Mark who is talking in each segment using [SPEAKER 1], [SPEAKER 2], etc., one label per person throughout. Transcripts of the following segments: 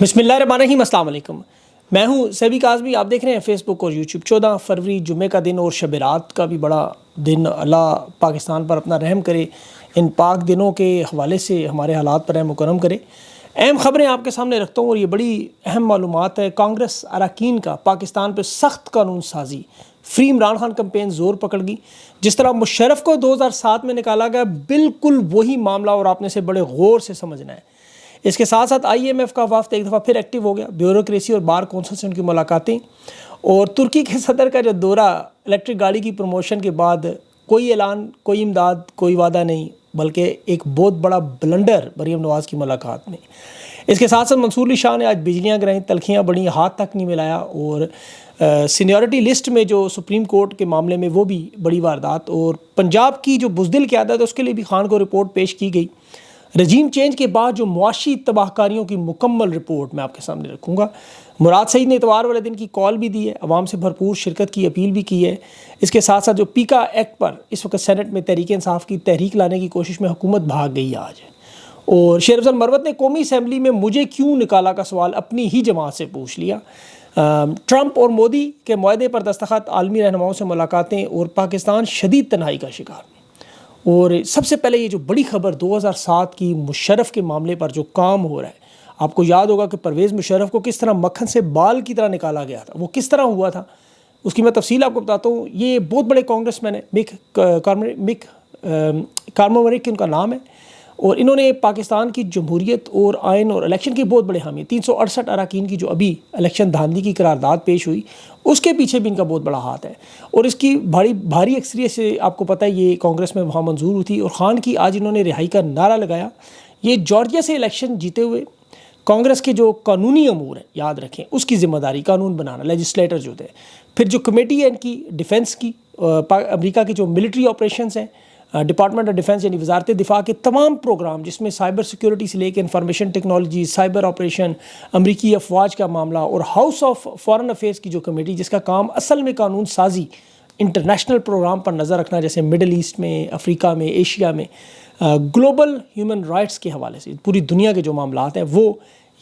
[SPEAKER 1] بسم اللہ الرحمن الرحیم، السلام علیکم۔ میں ہوں سیبی کاظمی، آپ دیکھ رہے ہیں فیس بک اور یوٹیوب۔ 14 فروری جمعے کا دن اور شب رات کا بھی بڑا دن، اللہ پاکستان پر اپنا رحم کرے، ان پاک دنوں کے حوالے سے ہمارے حالات پر رحم و کرم کرے۔ اہم خبریں آپ کے سامنے رکھتا ہوں اور یہ بڑی اہم معلومات ہے۔ کانگریس اراکین کا پاکستان پہ سخت قانون سازی، فری عمران خان کمپین زور پکڑ گئی۔ جس طرح مشرف کو 2007 میں نکالا گیا، بالکل وہی معاملہ، اور آپ نے اسے بڑے غور سے سمجھنا ہے۔ اس کے ساتھ ساتھ آئی ایم ایف کا وفد ایک دفعہ پھر ایکٹیو ہو گیا، بیوروکریسی اور بار کونسل سے ان کی ملاقاتیں، اور ترکی کے صدر کا جو دورہ الیکٹرک گاڑی کی پروموشن کے بعد، کوئی اعلان، کوئی امداد، کوئی وعدہ نہیں، بلکہ ایک بہت بڑا بلنڈر مریم نواز کی ملاقات میں۔ اس کے ساتھ ساتھ منصور علی شاہ نے آج بجلیاں گرائیں، تلخیاں بڑھیں، ہاتھ تک نہیں ملایا، اور سینیورٹی لسٹ میں جو سپریم کورٹ کے معاملے میں وہ بھی بڑی واردات، اور پنجاب کی جو بزدل قیادت ہے اس کے لیے بھی خان کو رپورٹ پیش کی گئی۔ رجیم چینج کے بعد جو معاشی تباہ کاریوں کی مکمل رپورٹ میں آپ کے سامنے رکھوں گا۔ مراد سعید نے اتوار والے دن کی کال بھی دی ہے، عوام سے بھرپور شرکت کی اپیل بھی کی ہے۔ اس کے ساتھ ساتھ جو پیکا ایکٹ پر اس وقت سینٹ میں تحریک انصاف کی تحریک لانے کی کوشش میں حکومت بھاگ گئی آج، اور شیر افضل مروت نے قومی اسمبلی میں مجھے کیوں نکالا کا سوال اپنی ہی جماعت سے پوچھ لیا۔ ٹرمپ اور مودی کے معاہدے پر دستخط، عالمی رہنماؤں سے ملاقاتیں، اور پاکستان شدید تنہائی کا شکار۔ اور سب سے پہلے یہ جو بڑی خبر 2007 کی مشرف کے معاملے پر جو کام ہو رہا ہے، آپ کو یاد ہوگا کہ پرویز مشرف کو کس طرح مکھن سے بال کی طرح نکالا گیا تھا، وہ کس طرح ہوا تھا، اس کی میں تفصیل آپ کو بتاتا ہوں۔ یہ بہت بڑے کانگریس مین ہیں، مک کارموریک ان کا نام ہے، اور انہوں نے پاکستان کی جمہوریت اور آئین اور الیکشن کے بہت بڑے حامی، 368 اراکین کی جو ابھی الیکشن دھاندلی کی قرارداد پیش ہوئی، اس کے پیچھے بھی ان کا بہت بڑا ہاتھ ہے، اور اس کی بھاری اکثریت سے آپ کو پتہ ہے یہ کانگریس میں وہاں منظور ہوئی تھی۔ اور خان کی آج انہوں نے رہائی کا نعرہ لگایا۔ یہ جارجیا سے الیکشن جیتے ہوئے کانگریس کے جو قانونی امور ہیں، یاد رکھیں، اس کی ذمہ داری قانون بنانا، لیجسلیٹر جو تھے، پھر جو کمیٹی ہے ان کی ڈیفنس کی، امریکہ کے جو ملٹری آپریشنز ہیں، ڈپارٹمنٹ آف ڈیفنس یعنی وزارت دفاع کے تمام پروگرام، جس میں سائبر سیکیورٹی سے لے کے انفارمیشن ٹیکنالوجی، سائبر آپریشن، امریکی افواج کا معاملہ، اور ہاؤس آف فارن افیئرز کی جو کمیٹی، جس کا کام اصل میں قانون سازی، انٹرنیشنل پروگرام پر نظر رکھنا، جیسے مڈل ایسٹ میں، افریقہ میں، ایشیا میں، گلوبل ہیومن رائٹس کے حوالے سے پوری دنیا کے جو معاملات ہیں وہ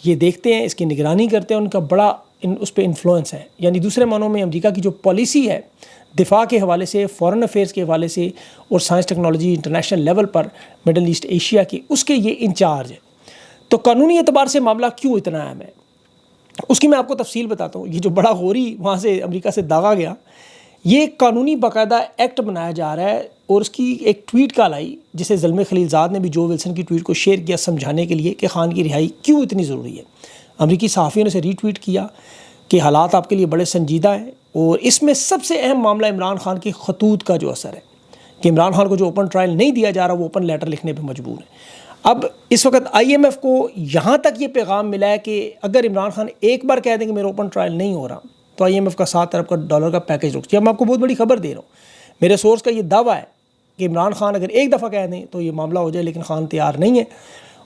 [SPEAKER 1] یہ دیکھتے ہیں، اس کی نگرانی کرتے ہیں، ان کا بڑا اس پہ انفلوئنس ہے۔ یعنی دوسرے معنوں میں امریکہ کی جو پالیسی ہے دفاع کے حوالے سے، فارن افیئرز کے حوالے سے، اور سائنس ٹیکنالوجی انٹرنیشنل لیول پر مڈل ایسٹ ایشیا کی، اس کے یہ انچارج ہے۔ تو قانونی اعتبار سے معاملہ کیوں اتنا اہم ہے، اس کی میں آپ کو تفصیل بتاتا ہوں۔ یہ جو بڑا غوری وہاں سے امریکہ سے داغا گیا، یہ قانونی باقاعدہ ایکٹ بنایا جا رہا ہے، اور اس کی ایک ٹویٹ کال آئی، جسے زلمے خلیل زاد نے بھی جو ولسن کی ٹویٹ کو شیئر کیا سمجھانے کے لیے کہ خان کی رہائی کیوں اتنی ضروری ہے۔ امریکی صحافیوں نے اسے ری ٹویٹ کیا کہ حالات آپ کے لیے بڑے سنجیدہ ہیں، اور اس میں سب سے اہم معاملہ عمران خان کے خطوط کا جو اثر ہے، کہ عمران خان کو جو اوپن ٹرائل نہیں دیا جا رہا، وہ اوپن لیٹر لکھنے پہ مجبور ہے۔ اب اس وقت آئی ایم ایف کو یہاں تک یہ پیغام ملا ہے کہ اگر عمران خان ایک بار کہہ دیں کہ میرا اوپن ٹرائل نہیں ہو رہا، تو آئی ایم ایف کا $7 ارب کا پیکیج رک جائے۔ میں آپ کو بہت بڑی خبر دے رہا ہوں، میرے سورس کا یہ دعویٰ ہے کہ عمران خان اگر ایک دفعہ کہہ دیں تو یہ معاملہ ہو جائے، لیکن خان تیار نہیں ہے۔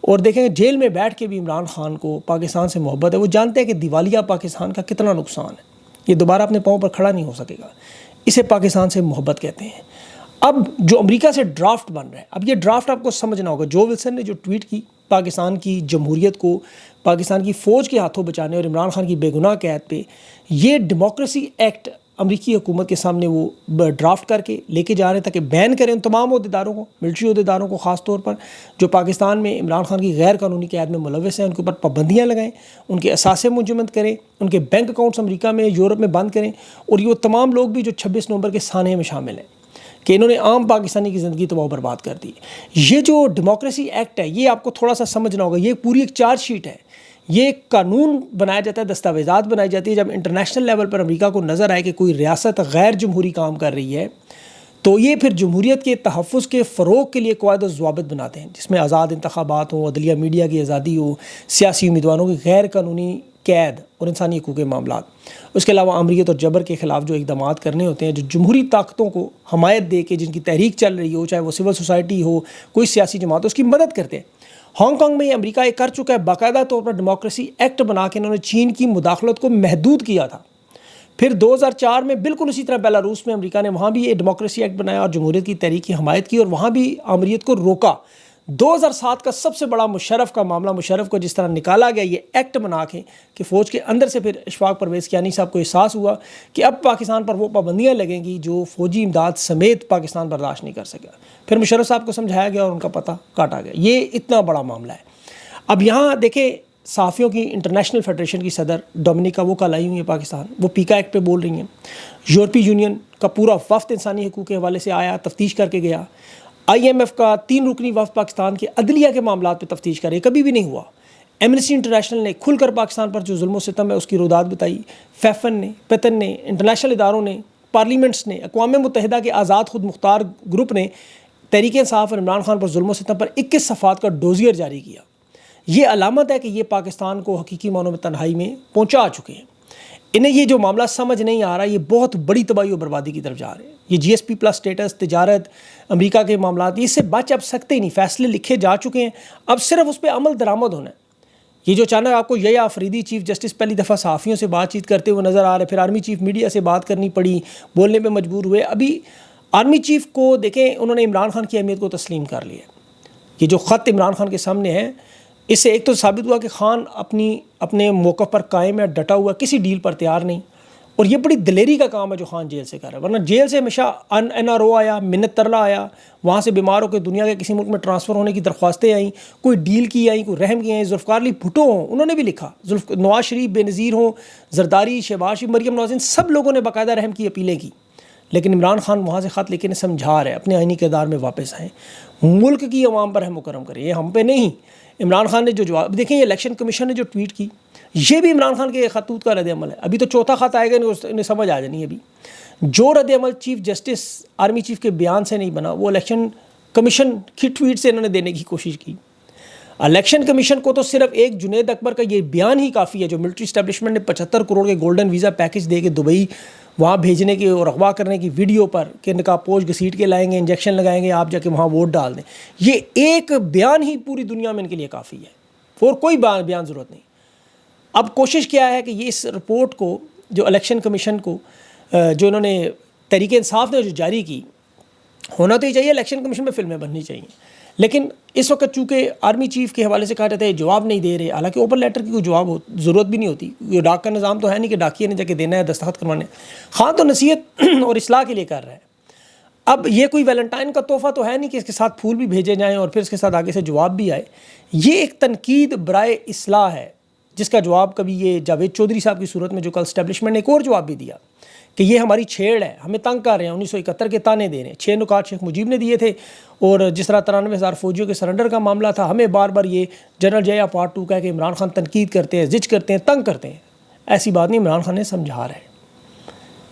[SPEAKER 1] اور دیکھیں جیل میں بیٹھ کے بھی عمران خان کو پاکستان سے محبت ہے، وہ جانتے ہیں کہ دیوالیہ پاکستان کا کتنا نقصان ہے، یہ دوبارہ اپنے پاؤں پر کھڑا نہیں ہو سکے گا، اسے پاکستان سے محبت کہتے ہیں۔ اب جو امریکہ سے ڈرافٹ بن رہا ہے، اب یہ ڈرافٹ آپ کو سمجھنا ہوگا۔ جو ولسن نے جو ٹویٹ کی پاکستان کی جمہوریت کو پاکستان کی فوج کے ہاتھوں بچانے اور عمران خان کی بے گناہ قید پہ، یہ ڈیموکریسی ایکٹ امریکی حکومت کے سامنے وہ ڈرافٹ کر کے لے کے جا رہے ہیں، تاکہ بین کریں ان تمام عہدیداروں کو، ملٹری عہدیداروں کو خاص طور پر، جو پاکستان میں عمران خان کی غیر قانونی قید میں ملوث ہیں، ان کے اوپر پابندیاں لگائیں، ان کے اثاثے منجمد کریں، ان کے بینک اکاؤنٹس امریکہ میں، یورپ میں بند کریں، اور یہ وہ تمام لوگ بھی جو 26 نومبر کے سانحے میں شامل ہیں کہ انہوں نے عام پاکستانی کی زندگی تباہ و برباد کر دی۔ یہ جو ڈیموکریسی ایکٹ ہے، یہ آپ کو تھوڑا سا سمجھنا ہوگا، یہ پوری ایک چارج شیٹ ہے، یہ ایک قانون بنایا جاتا ہے، دستاویزات بنائی جاتی ہے۔ جب انٹرنیشنل لیول پر امریکہ کو نظر آئے کہ کوئی ریاست غیر جمہوری کام کر رہی ہے، تو یہ پھر جمہوریت کے تحفظ کے فروغ کے لیے قواعد و ضوابط بناتے ہیں، جس میں آزاد انتخابات ہوں، عدلیہ میڈیا کی آزادی ہو، سیاسی امیدواروں کی غیر قانونی قید اور انسانی حقوق کے معاملات، اس کے علاوہ آمریت اور جبر کے خلاف جو اقدامات کرنے ہوتے ہیں، جو جمہوری طاقتوں کو حمایت دے کے جن کی تحریک چل رہی ہو، چاہے وہ سول سوسائٹی ہو، کوئی سیاسی جماعت ہو، اس کی مدد کرتے ہیں۔ ہانگ کانگ میں یہ امریکہ یہ کر چکا ہے، باقاعدہ طور پر ڈیموکریسی ایکٹ بنا کے انہوں نے چین کی مداخلت کو محدود کیا تھا۔ پھر 2004 میں بالکل اسی طرح بیلاروس میں امریکہ نے وہاں بھی یہ ڈیموکریسی ایکٹ بنایا اور جمہوریت کی تحریک کی حمایت کی، اور وہاں بھی آمریت کو روکا۔ 2007 کا سب سے بڑا مشرف کا معاملہ، مشرف کو جس طرح نکالا گیا، یہ ایکٹ بنا کے کہ فوج کے اندر سے پھر اشفاق پرویز کیانی صاحب کو احساس ہوا کہ اب پاکستان پر وہ پابندیاں لگیں گی جو فوجی امداد سمیت پاکستان برداشت نہیں کر سکا۔ پھر مشرف صاحب کو سمجھایا گیا اور ان کا پتہ کاٹا گیا۔ یہ اتنا بڑا معاملہ ہے۔ اب یہاں دیکھیں، صحافیوں کی انٹرنیشنل فیڈریشن کی صدر ڈومینیکا وہ کل آئی ہوئی ہیں پاکستان، وہ پیکا ایکٹ پہ بول رہی ہیں۔ یورپی یونین کا پورا وفد انسانی حقوق کے حوالے سے آیا، تفتیش کر کے گیا۔ IMF کا 3 رکنی وفد پاکستان کے عدلیہ کے معاملات پہ تفتیش کرے، کبھی بھی نہیں ہوا۔ ایمنسٹی انٹرنیشنل نے کھل کر پاکستان پر جو ظلم و ستم ہے اس کی روداد بتائی۔ فیفن نے، پیتن نے، انٹرنیشنل اداروں نے، پارلیمنٹس نے، اقوام متحدہ کے آزاد خود مختار گروپ نے تحریک انصاف اور عمران خان پر ظلم و ستم پر 21 صفحات کا ڈوزیر جاری کیا۔ یہ علامت ہے کہ یہ پاکستان کو حقیقی معنوں میں تنہائی میں پہنچا چکے ہیں۔ انہیں یہ جو معاملہ سمجھ نہیں آ رہا، یہ بہت بڑی تباہی و بربادی کی طرف جا رہے ہیں۔ یہ GSP+ سٹیٹس، تجارت، امریکہ کے معاملات، اس سے بچ اب سکتے ہی نہیں۔ فیصلے لکھے جا چکے ہیں، اب صرف اس پہ عمل درآمد ہونا ہے۔ یہ جو اچانک آپ کو یحییٰ آفریدی چیف جسٹس پہلی دفعہ صحافیوں سے بات چیت کرتے ہوئے نظر آ رہے، پھر آرمی چیف میڈیا سے بات کرنی پڑی، بولنے پہ مجبور ہوئے۔ ابھی آرمی چیف کو دیکھیں، انہوں نے عمران خان کی اہمیت کو تسلیم کر لیا۔ یہ جو خط عمران خان کے سامنے ہے، اس سے ایک تو ثابت ہوا کہ خان اپنے موقف پر قائم ہے، ڈٹا ہوا، کسی ڈیل پر تیار نہیں۔ اور یہ بڑی دلیری کا کام ہے جو خان جیل سے کر رہا ہے، ورنہ جیل سے ہمیشہ NRO آیا، منت ترلا آیا، وہاں سے بیمار ہو کے دنیا کے کسی ملک میں ٹرانسفر ہونے کی درخواستیں آئیں، کوئی ڈیل کی آئیں، کوئی رحم کی آئیں۔ ذوالفقار علی بھٹو ہوں، انہوں نے بھی لکھا، نواز شریف، بے نظیر ہوں، زرداری، شہباز شریف، مریم نواز، ان سب لوگوں نے باقاعدہ رحم کی اپیلیں کی۔ لیکن عمران خان وہاں سے خط لکھے نے سمجھا رہے اپنے آئینی کردار میں واپس آئیں، ملک کی عوام پر رحم و کرم کریں، یہ ہم پہ نہیں۔ عمران خان نے جو جواب دیکھیں، یہ الیکشن کمیشن نے جو ٹویٹ کی، یہ بھی عمران خان کے خطوط کا رد عمل ہے۔ ابھی تو چوتھا خط آئے گا، انہیں سمجھ آ جانی ہے۔ ابھی جو رد عمل چیف جسٹس آرمی چیف کے بیان سے نہیں بنا، وہ الیکشن کمیشن کی ٹویٹ سے انہوں نے دینے کی کوشش کی۔ الیکشن کمیشن کو تو صرف ایک جنید اکبر کا یہ بیان ہی کافی ہے، جو ملٹری اسٹیبلشمنٹ نے 75 کروڑ کے گولڈن ویزا پیکج دے کے دبئی وہاں بھیجنے کی اور اغوا کرنے کی ویڈیو پر کہ نقاب پوش گھسیٹ کے لائیں گے، انجیکشن لگائیں گے، آپ جا کے وہاں ووٹ ڈال دیں، یہ ایک بیان ہی پوری دنیا میں ان کے لیے کافی ہے، اور کوئی بیان ضرورت نہیں۔ اب کوشش کیا ہے کہ یہ اس رپورٹ کو جو الیکشن کمیشن کو جو انہوں نے تحریک انصاف نے جو جاری کی، ہونا تو ہی چاہیے، الیکشن کمیشن میں فلمیں بننی چاہیے، لیکن اس وقت چونکہ آرمی چیف کے حوالے سے کہا جاتا ہے جواب نہیں دے رہے، حالانکہ اوپن لیٹر کی کوئی جواب ضرورت بھی نہیں ہوتی، یہ ڈاک کا نظام تو ہے نہیں کہ ڈاکیے نے جا کے دینا ہے، دستخط کروانے۔ خان تو نصیحت اور اصلاح کے لیے کر رہا ہے۔ اب یہ کوئی ویلنٹائن کا تحفہ تو ہے نہیں کہ اس کے ساتھ پھول بھی بھیجے جائیں اور پھر اس کے ساتھ آگے سے جواب بھی آئے۔ یہ ایک تنقید برائے اصلاح ہے، جس کا جواب کبھی یہ جاوید چودھری صاحب کی صورت میں جو کل اسٹیبلشمنٹ نے ایک اور جواب بھی دیا کہ یہ ہماری چھیڑ ہے، ہمیں تنگ کر رہے ہیں، 1971 کے تانے دے رہے ہیں۔ 6 نکات شیخ مجیب نے دیے تھے، اور جس طرح 93,000 فوجیوں کے سرنڈر کا معاملہ تھا، ہمیں بار بار یہ جنرل جیا پارٹ 2 کہہ کہ عمران خان تنقید کرتے ہیں، زج کرتے ہیں، تنگ کرتے ہیں۔ ایسی بات نہیں، عمران خان نے سمجھا رہے ہیں۔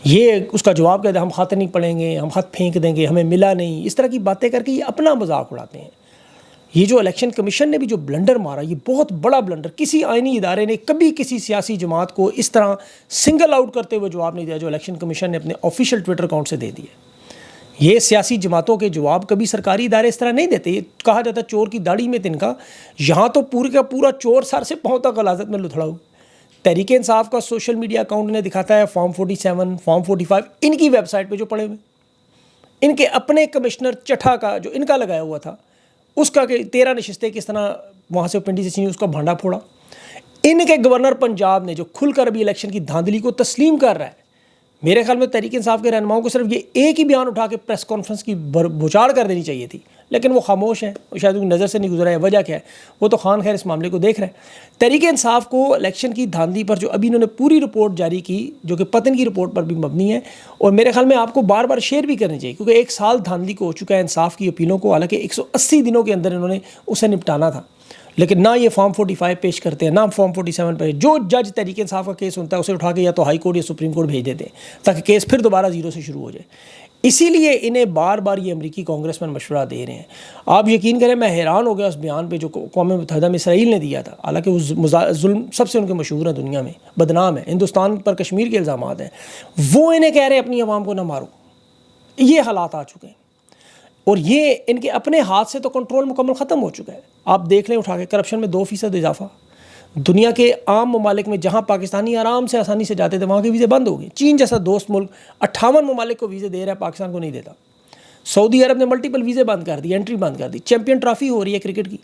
[SPEAKER 1] یہ اس کا جواب کہتے ہیں ہم خط نہیں پڑھیں گے، ہم خط پھینک دیں گے، ہمیں ملا نہیں، اس طرح کی باتیں کر کے یہ اپنا مذاق اڑاتے ہیں۔ یہ جو الیکشن کمیشن نے بھی جو بلنڈر مارا، یہ بہت بڑا بلنڈر، کسی آئینی ادارے نے کبھی کسی سیاسی جماعت کو اس طرح سنگل آؤٹ کرتے ہوئے جواب نہیں دیا جو الیکشن کمیشن نے اپنے آفیشیل ٹویٹر اکاؤنٹ سے دے دیا۔ یہ سیاسی جماعتوں کے جواب کبھی سرکاری ادارے اس طرح نہیں دیتے۔ یہ کہا جاتا ہے چور کی داڑھی میں تنکا، یہاں تو پورے کا پورا چور سر سے پاؤں تک غلاظت میں لتھڑا ہو۔ تحریک انصاف کا سوشل میڈیا اکاؤنٹ نے دکھاتا ہے فارم 47، فارم 45، ان کی ویب سائٹ پہ جو پڑے ہوئے، ان کے اپنے کمشنر چٹھا کا جو ان کا لگایا ہوا تھا، اس کا کہ 13 نشستیں کس طرح وہاں سے پنڈی سے چھینی، اس کا بھانڈا پھوڑا۔ ان کے گورنر پنجاب نے جو کھل کر ابھی الیکشن کی دھاندلی کو تسلیم کر رہا ہے، میرے خیال میں تحریک انصاف کے رہنماؤں کو صرف یہ ایک ہی بیان اٹھا کے پریس کانفرنس کی بھوچاڑ کر دینی چاہیے تھی، لیکن وہ خاموش ہیں، شاید ان کی نظر سے نہیں گزرا ہے۔ وجہ کیا ہے؟ وہ تو خان خیر اس معاملے کو دیکھ رہے ہیں۔ تحریک انصاف کو الیکشن کی دھاندلی پر جو ابھی انہوں نے پوری رپورٹ جاری کی، جو کہ پتن کی رپورٹ پر بھی مبنی ہے، اور میرے خیال میں آپ کو بار بار شیئر بھی کرنی چاہیے، کیونکہ 1 سال دھاندلی کو ہو چکا ہے انصاف کی اپیلوں کو، حالانکہ 180 دنوں کے اندر انہوں نے اسے نپٹانا تھا، لیکن نہ یہ فارم 45 پیش کرتے ہیں، نہ فارم 47 پہ جو جج تحریک انصاف کا کیس ہوتا ہے اسے اٹھا کے یا تو ہائی کورٹ یا سپریم کورٹ بھیج دیتے ہیں تاکہ کیس پھر دوبارہ زیرو سے شروع ہو جائے۔ اسی لیے انہیں بار بار یہ امریکی کانگریس میں مشورہ دے رہے ہیں۔ آپ یقین کریں، میں حیران ہو گیا اس بیان پہ جو اقوام متحدہ میں اسرائیل نے دیا تھا، حالانکہ وہ ظلم سب سے ان کے مشہور ہیں دنیا میں، بدنام ہے، ہندوستان پر کشمیر کے الزامات ہیں، وہ انہیں کہہ رہے ہیں اپنی عوام کو نہ مارو۔ یہ حالات آ چکے ہیں، اور یہ ان کے اپنے ہاتھ سے تو کنٹرول مکمل ختم ہو چکا ہے۔ آپ دیکھ لیں اٹھا کے، کرپشن میں 2% اضافہ، دنیا کے عام ممالک میں جہاں پاکستانی آرام سے آسانی سے جاتے تھے وہاں کے ویزے بند ہو گئے۔ چین جیسا دوست ملک 58 ممالک کو ویزے دے رہا ہے، پاکستان کو نہیں دیتا۔ سعودی عرب نے ملٹیپل ویزے بند کر دی، انٹری بند کر دی، چیمپئن ٹرافی ہو رہی ہے کرکٹ کی،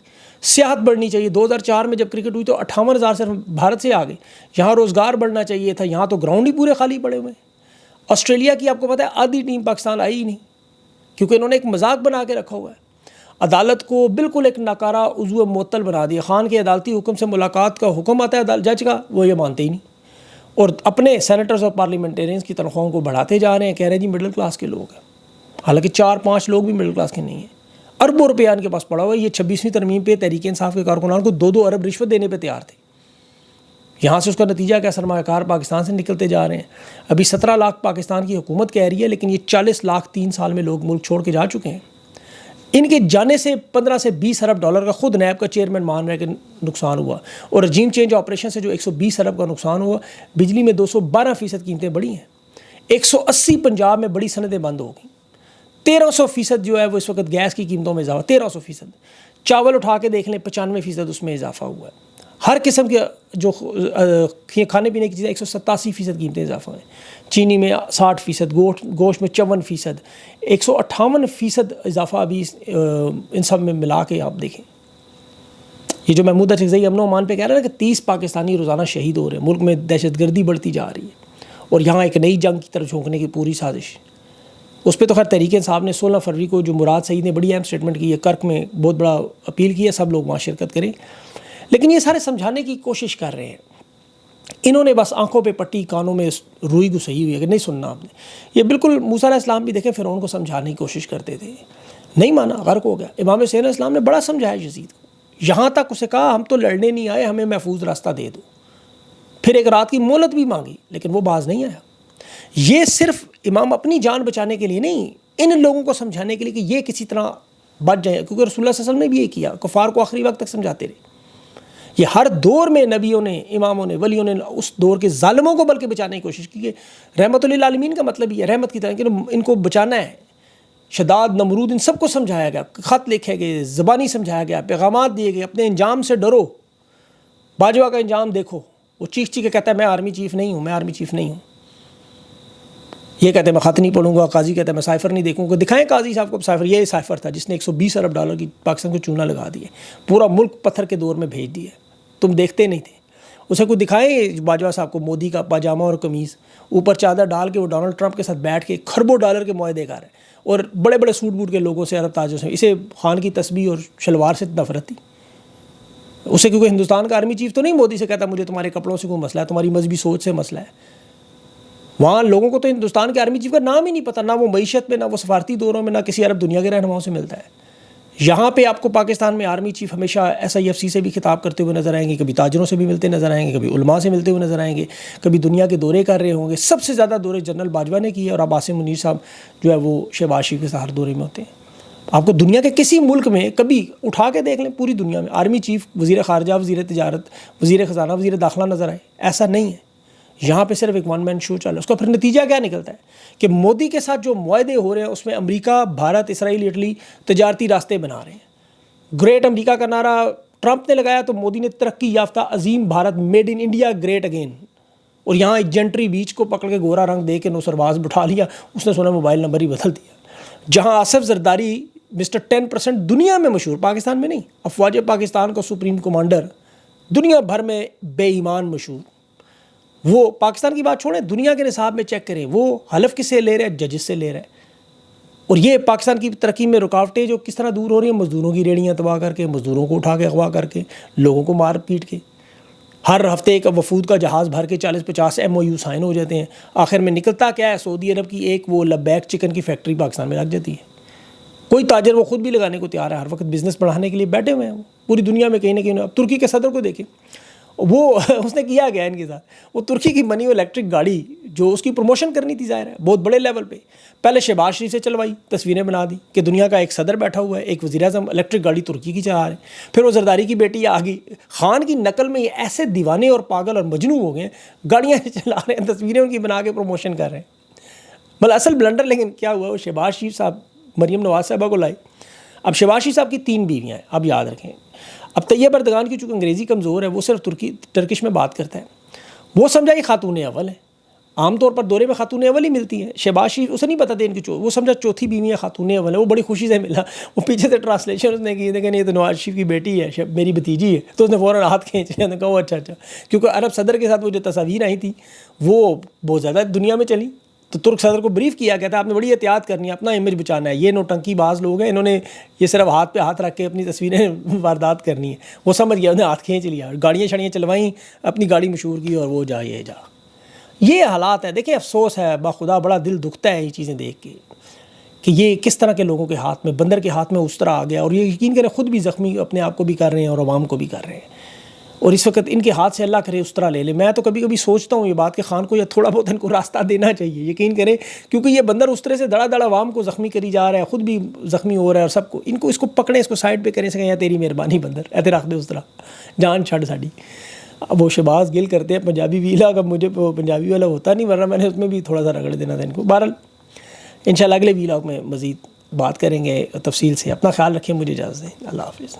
[SPEAKER 1] سیاحت بڑھنی چاہیے. 2004 میں جب کرکٹ ہوئی تو 58,000 صرف بھارت سے آ گئے. یہاں روزگار بڑھنا چاہیے تھا، یہاں تو گراؤنڈ ہی پورے خالی پڑے ہوئے ہیں. آسٹریلیا کی آپ کو پتہ ہے آدھی ٹیم پاکستان آئی ہی نہیں، کیونکہ انہوں نے ایک مذاق بنا کے رکھا ہوا ہے. عدالت کو بالکل ایک ناکارہ عضو معطل بنا دیا. خان کے عدالتی حکم سے ملاقات کا حکم آتا ہے جج کا، وہ یہ مانتے ہی نہیں، اور اپنے سینیٹرز اور پارلیمنٹیرینز کی تنخواہوں کو بڑھاتے جا رہے ہیں. کہہ رہے ہیں جی مڈل کلاس کے لوگ ہیں، حالانکہ 4-5 لوگ بھی مڈل کلاس کے نہیں ہیں. اربوں روپیہ ان کے پاس پڑا ہوا ہے. یہ 26ویں ترمیم پہ تحریک انصاف کے کارکنان کو 2-2 ارب رشوت دینے پہ تیار تھے. یہاں سے اس کا نتیجہ کیا؟ سرمایہ کار پاکستان سے نکلتے جا رہے ہیں. ابھی 17 لاکھ پاکستان کی حکومت کہہ رہی ہے، لیکن یہ 40 لاکھ 3 سال میں لوگ ملک چھوڑ کے جا چکے ہیں. ان کے جانے سے 15 سے 20 ارب ڈالر کا خود نیب کا چیئرمین مان رہا ہے کہ نقصان ہوا، اور رجیم چینج آپریشن سے جو 120 ارب کا نقصان ہوا. بجلی میں 212% قیمتیں بڑھی ہیں. 180 پنجاب میں بڑی صنعتیں بند ہو گئیں. 1300% جو ہے وہ اس وقت گیس کی قیمتوں میں اضافہ، 1300%. چاول اٹھا کے دیکھ لیں 95% اس میں اضافہ ہوا ہے. ہر قسم کے جو کھانے پینے کی چیزیں 187% قیمتیں اضافہ ہیں. چینی میں 60%، گوشت میں 54%، 158% اضافہ ابھی ان سب میں ملا کے آپ دیکھیں. یہ جو محمود اچکزئی امن و امان پہ کہہ رہا ہے نا کہ 30 پاکستانی روزانہ شہید ہو رہے ہیں، ملک میں دہشت گردی بڑھتی جا رہی ہے، اور یہاں ایک نئی جنگ کی طرف جھونکنے کی پوری سازش. اس پہ تو خیر تحریک انصاف نے 16 فروری کو جو مراد سعید نے بڑی اہم سٹیٹمنٹ کی ہے، کرک میں بہت بڑا اپیل کی ہے سب لوگ وہاں شرکت کریں. لیکن یہ سارے سمجھانے کی کوشش کر رہے ہیں. انہوں نے بس آنکھوں پہ پٹی، کانوں میں روئی گسئی ہوئی ہے کہ نہیں سننا آپ نے. یہ بالکل موسیٰ علیہ السلام بھی دیکھیں فرعون کو سمجھانے کی کوشش کرتے تھے، نہیں مانا، غرق ہو گیا. امام حسین علیہ السلام نے بڑا سمجھایا یزید کو، یہاں تک اسے کہا ہم تو لڑنے نہیں آئے، ہمیں محفوظ راستہ دے دو. پھر ایک رات کی مہلت بھی مانگی لیکن وہ باز نہیں آیا. یہ صرف امام اپنی جان بچانے کے لیے نہیں، ان لوگوں کو سمجھانے کے لیے کہ یہ کسی طرح بچ جائیں، کیونکہ رسول اللہ صلی اللہ علیہ وسلم نے بھی یہ کیا، کفار کو آخری وقت تک سمجھاتے رہے. یہ ہر دور میں نبیوں نے، اماموں نے، ولیوں نے اس دور کے ظالموں کو بلکہ بچانے کی کوشش کی. کہ رحمت للعالمین کا مطلب یہ رحمت کی طرح کہ ان کو بچانا ہے. شداد، نمرود، ان سب کو سمجھایا گیا، خط لکھے گئے، زبانی سمجھایا گیا، پیغامات دیے گئے، اپنے انجام سے ڈرو. باجوہ کا انجام دیکھو، وہ چیخ کے کہتا ہے میں آرمی چیف نہیں ہوں، میں آرمی چیف نہیں ہوں. یہ کہتے ہیں میں خط نہیں پڑھوں گا. قاضی کہتا ہے میں سائفر نہیں دیکھوں گا. دکھائیں قاضی صاحب کو سائفر. یہ سائفر تھا جس نے 120 ارب ڈالر کی پاکستان کو چونا لگا دیے، پورا ملک پتھر کے دور میں بھیج دیا. تم دیکھتے نہیں تھے. اسے کوئی دکھائیں باجوہ صاحب کو مودی کا پاجامہ اور قمیض، اوپر چادر ڈال کے وہ ڈونلڈ ٹرمپ کے ساتھ بیٹھ کے کھربوں ڈالر کے معاہدے کر رہے ہیں، اور بڑے بڑے سوٹ بوٹ کے لوگوں سے، عرب تاجروں سے. اسے خان کی تسبیح اور شلوار سے نفرت تھی اسے، کیونکہ ہندوستان کا آرمی چیف تو نہیں مودی سے کہتا مجھے تمہارے کپڑوں سے کوئی مسئلہ ہے، تمہاری مذہبی سوچ سے مسئلہ ہے. وہاں لوگوں کو تو ہندوستان کے آرمی چیف کا نام ہی نہیں پتہ، نہ وہ معیشت میں، نہ وہ سفارتی دوروں میں، نہ کسی عرب دنیا کے رہنماؤں سے ملتا ہے. یہاں پہ آپ کو پاکستان میں آرمی چیف ہمیشہ SIFC سے بھی خطاب کرتے ہوئے نظر آئیں گے، کبھی تاجروں سے بھی ملتے نظر آئیں گے، کبھی علماء سے ملتے ہوئے نظر آئیں گے، کبھی دنیا کے دورے کر رہے ہوں گے. سب سے زیادہ دورے جنرل باجوہ نے کیے، اور اب عاصم منیر صاحب جو ہے وہ شہباز شریف کے ساتھ دورے میں ہوتے ہیں. آپ کو دنیا کے کسی ملک میں کبھی اٹھا کے دیکھ لیں، پوری دنیا میں آرمی چیف وزیر خارجہ، وزیر تجارت، وزیر خزانہ، وزیر داخلہ نظر آئے؟ ایسا نہیں ہے. یہاں پہ صرف ایک ون مین شو چل رہا ہے. اس کا پھر نتیجہ کیا نکلتا ہے کہ مودی کے ساتھ جو معاہدے ہو رہے ہیں اس میں امریکہ، بھارت، اسرائیل، اٹلی تجارتی راستے بنا رہے ہیں. گریٹ امریکہ کا نعرہ ٹرمپ نے لگایا تو مودی نے ترقی یافتہ عظیم Bharat, made in India great again. اور یہاں ایک جنٹری بیچ کو پکڑ کے گورا رنگ دے کے نوسرباز بٹھا لیا، اس نے سونا موبائل نمبر ہی بدل دیا. جہاں آصف زرداری مسٹر 10% دنیا میں مشہور، پاکستان میں نہیں، افواج پاکستان کا سپریم کمانڈر، دنیا بھر میں بے ایمان مشہور، وہ پاکستان کی بات چھوڑیں، دنیا کے نصاب میں چیک کریں وہ حلف کس سے لے رہے ہیں؟ ججز سے لے رہے ہیں. اور یہ پاکستان کی ترقی میں رکاوٹیں جو کس طرح دور ہو رہی ہیں، مزدوروں کی ریڑیاں تباہ کر کے، مزدوروں کو اٹھا کے اغوا کر کے، لوگوں کو مار پیٹ کے. ہر ہفتے ایک وفود کا جہاز بھر کے 40-50 MOU سائن ہو جاتے ہیں. آخر میں نکلتا کیا ہے؟ سعودی عرب کی ایک وہ لبیک چکن کی فیکٹری پاکستان میں لگ جاتی ہے. کوئی تاجر وہ خود بھی لگانے کو تیار ہے، ہر وقت بزنس بڑھانے کے لیے بیٹھے ہوئے ہیں وہ پوری دنیا میں کہیں نہ کہیں. اب ترکی کے صدر کو دیکھیں، وہ اس نے کیا گیا ان کے ساتھ، وہ ترکی کی بنی ہوئی الیکٹرک گاڑی جو اس کی پروموشن کرنی تھی ظاہر ہے بہت بڑے لیول پہ، پہلے شہباز شریف سے چلوائی، تصویریں بنا دی کہ دنیا کا ایک صدر بیٹھا ہوا ہے، ایک وزیر اعظم الیکٹرک گاڑی ترکی کی چلا رہے ہیں. پھر وہ زرداری کی بیٹی آ گئی، خان کی نقل میں یہ ایسے دیوانے اور پاگل اور مجنون ہو گئے ہیں، گاڑیاں چلا رہے ہیں، تصویریں ان کی بنا کے پروموشن کر رہے ہیں. مطلب اصل بلنڈر لیکن کیا ہوا، وہ شہباز شریف صاحب مریم نواز صاحبہ کو لائے. اب شہباز شریف صاحب کی 3 بیویاں ہیں، اب یاد رکھیں. اب طیب اردگان کی چونکہ انگریزی کمزور ہے، وہ صرف ٹرکش میں بات کرتا ہے، وہ سمجھا یہ خاتون اول ہے. عام طور پر دورے میں خاتون اول ہی ملتی ہیں. شہباز شریف اسے نہیں پتا تھا ان کی وہ سمجھا چوتھی بیوی ہے خاتون اول ہے, وہ بڑی خوشی سے ملا. وہ پیچھے سے ٹرانسلیشن اس نے کی کہ یہ تو نواز شریف کی بیٹی ہے, میری بھتیجی ہے. تو اس نے فوراً ہاتھ کھینچ لیا, نے کہا وہ اچھا. کیونکہ عرب صدر کے ساتھ وہ جو تصاویر آئی تھیں وہ بہت زیادہ دنیا میں چلی. تو ترک صدر کو بریف کیا گیا تھا آپ نے بڑی احتیاط کرنی ہے, اپنا امیج بچانا ہے. یہ نوٹنکی باز لوگ ہیں, انہوں نے یہ صرف ہاتھ پہ ہاتھ رکھ کے اپنی تصویریں واردات کرنی ہے. وہ سمجھ گیا, انہوں نے ہاتھ کھینچ لیا, گاڑیاں شاڑیاں چلوائیں, اپنی گاڑی مشہور کی اور وہ جا یہ جا. یہ حالات ہے. دیکھیں افسوس ہے, باخدا بڑا دل دکھتا ہے یہ چیزیں دیکھ کے کہ یہ کس طرح کے لوگوں کے ہاتھ میں, بندر کے ہاتھ میں اس طرح آ گیا. اور یہ یقین کریں خود بھی زخمی اپنے آپ کو بھی کر رہے ہیں اور عوام کو بھی کر رہے ہیں. اور اس وقت ان کے ہاتھ سے اللہ کرے اس طرح لے لے. میں تو کبھی کبھی سوچتا ہوں یہ بات کہ خان کو یا تھوڑا بہت ان کو راستہ دینا چاہیے, یقین کریں, کیونکہ یہ بندر اس طرح سے دڑا دڑا عوام کو زخمی کری جا رہا ہے, خود بھی زخمی ہو رہا ہے, اور سب کو ان کو اس کو پکڑیں, اس کو سائڈ پہ کریں, سکیں یا تیری مہربانی بندر ایسے رکھ دے اس طرح, جان چھڑ ساڑی. اب وہ شہباز گل کرتے ہیں پنجابی ویلا کا, مجھے پنجابی والا ہوتا نہیں, ورنہ میں نے اس میں بھی تھوڑا سا رگڑ دینا تھا ان کو. بہرحال انشاءاللہ اگلے ویلاگ میں مزید بات کریں گے تفصیل سے. اپنا خیال رکھیں, مجھے اجازت دیں. اللہ حافظ.